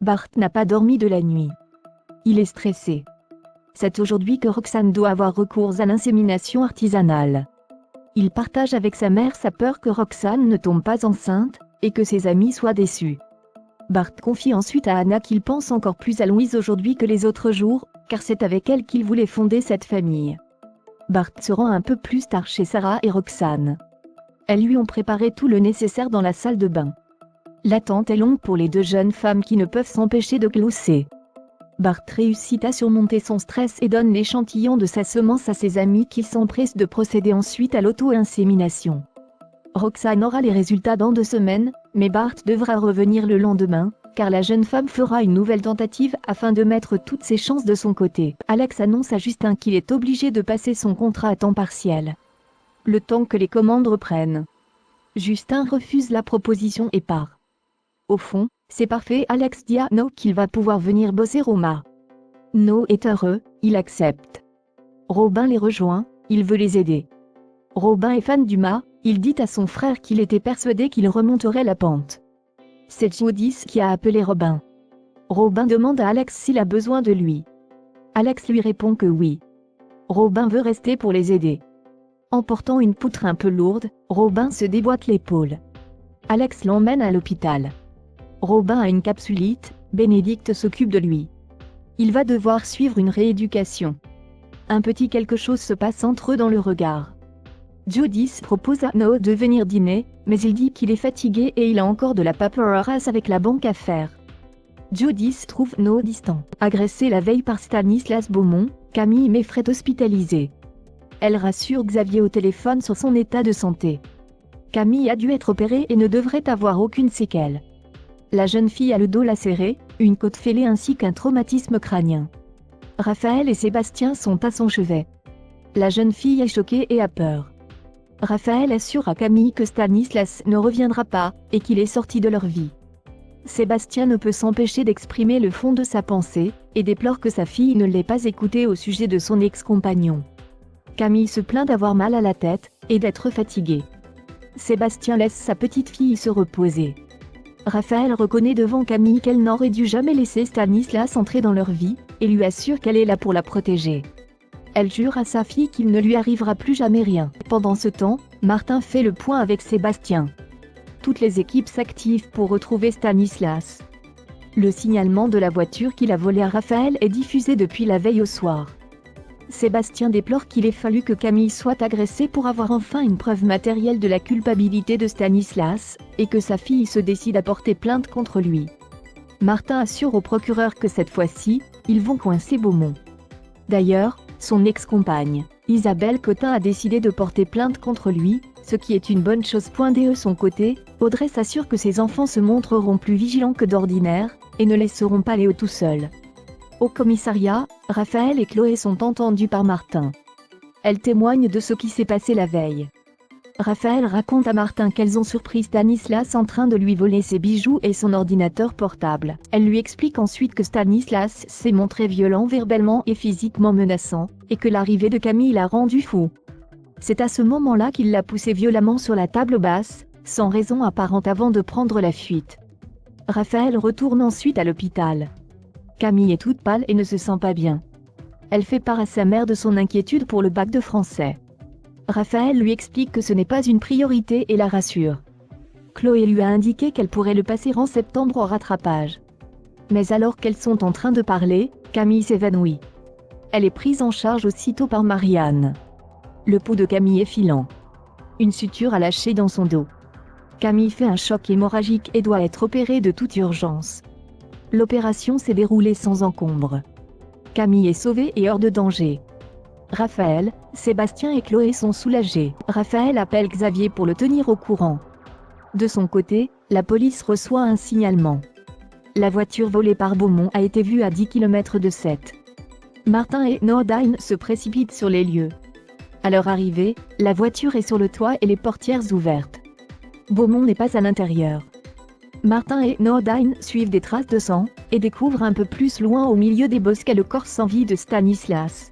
Bart n'a pas dormi de la nuit. Il est stressé. C'est aujourd'hui que Roxane doit avoir recours à l'insémination artisanale. Il partage avec sa mère sa peur que Roxane ne tombe pas enceinte, et que ses amis soient déçus. Bart confie ensuite à Anna qu'il pense encore plus à Louise aujourd'hui que les autres jours, car c'est avec elle qu'il voulait fonder cette famille. Bart se rend un peu plus tard chez Sarah et Roxane. Elles lui ont préparé tout le nécessaire dans la salle de bain. L'attente est longue pour les deux jeunes femmes qui ne peuvent s'empêcher de glousser. Bart réussit à surmonter son stress et donne l'échantillon de sa semence à ses amis qui s'empressent de procéder ensuite à l'auto-insémination. Roxane aura les résultats dans 2 semaines, mais Bart devra revenir le lendemain, car la jeune femme fera une nouvelle tentative afin de mettre toutes ses chances de son côté. Alex annonce à Justin qu'il est obligé de passer son contrat à temps partiel. Le temps que les commandes reprennent. Justin refuse la proposition et part. Au fond, c'est parfait, Alex dit à No qu'il va pouvoir venir bosser au mât. No est heureux, il accepte. Robin les rejoint, il veut les aider. Robin est fan du mât, il dit à son frère qu'il était persuadé qu'il remonterait la pente. C'est Judith qui a appelé Robin. Robin demande à Alex s'il a besoin de lui. Alex lui répond que oui. Robin veut rester pour les aider. En portant une poutre un peu lourde, Robin se déboîte l'épaule. Alex l'emmène à l'hôpital. Robin a une capsulite, Bénédicte s'occupe de lui. Il va devoir suivre une rééducation. Un petit quelque chose se passe entre eux dans le regard. Judith propose à No de venir dîner, mais il dit qu'il est fatigué et il a encore de la paperasse avec la banque à faire. Judith trouve No distant. Agressé la veille par Stanislas Beaumont, Camille met Fred hospitalisé. Elle rassure Xavier au téléphone sur son état de santé. Camille a dû être opérée et ne devrait avoir aucune séquelle. La jeune fille a le dos lacéré, une côte fêlée ainsi qu'un traumatisme crânien. Raphaël et Sébastien sont à son chevet. La jeune fille est choquée et a peur. Raphaël assure à Camille que Stanislas ne reviendra pas, et qu'il est sorti de leur vie. Sébastien ne peut s'empêcher d'exprimer le fond de sa pensée, et déplore que sa fille ne l'ait pas écouté au sujet de son ex-compagnon. Camille se plaint d'avoir mal à la tête, et d'être fatiguée. Sébastien laisse sa petite fille se reposer. Raphaël reconnaît devant Camille qu'elle n'aurait dû jamais laisser Stanislas entrer dans leur vie, et lui assure qu'elle est là pour la protéger. Elle jure à sa fille qu'il ne lui arrivera plus jamais rien. Pendant ce temps, Martin fait le point avec Sébastien. Toutes les équipes s'activent pour retrouver Stanislas. Le signalement de la voiture qu'il a volée à Raphaël est diffusé depuis la veille au soir. Sébastien déplore qu'il ait fallu que Camille soit agressée pour avoir enfin une preuve matérielle de la culpabilité de Stanislas, et que sa fille se décide à porter plainte contre lui. Martin assure au procureur que cette fois-ci, ils vont coincer Beaumont. D'ailleurs, son ex-compagne, Isabelle Cotin a décidé de porter plainte contre lui, ce qui est une bonne chose. De son côté, Audrey s'assure que ses enfants se montreront plus vigilants que d'ordinaire, et ne laisseront pas Léo tout seul. Au commissariat, Raphaël et Chloé sont entendus par Martin. Elles témoignent de ce qui s'est passé la veille. Raphaël raconte à Martin qu'elles ont surpris Stanislas en train de lui voler ses bijoux et son ordinateur portable. Elle lui explique ensuite que Stanislas s'est montré violent verbalement et physiquement menaçant, et que l'arrivée de Camille l'a rendu fou. C'est à ce moment-là qu'il l'a poussé violemment sur la table basse, sans raison apparente avant de prendre la fuite. Raphaël retourne ensuite à l'hôpital. Camille est toute pâle et ne se sent pas bien. Elle fait part à sa mère de son inquiétude pour le bac de français. Raphaël lui explique que ce n'est pas une priorité et la rassure. Chloé lui a indiqué qu'elle pourrait le passer en septembre au rattrapage. Mais alors qu'elles sont en train de parler, Camille s'évanouit. Elle est prise en charge aussitôt par Marianne. Le pouls de Camille est filant. Une suture a lâché dans son dos. Camille fait un choc hémorragique et doit être opérée de toute urgence. L'opération s'est déroulée sans encombre. Camille est sauvée et hors de danger. Raphaël, Sébastien et Chloé sont soulagés. Raphaël appelle Xavier pour le tenir au courant. De son côté, la police reçoit un signalement. La voiture volée par Beaumont a été vue à 10 km de Sète. Martin et Nordine se précipitent sur les lieux. À leur arrivée, la voiture est sur le toit et les portières ouvertes. Beaumont n'est pas à l'intérieur. Martin et Nordine suivent des traces de sang, et découvrent un peu plus loin au milieu des bosquets le corps sans vie de Stanislas.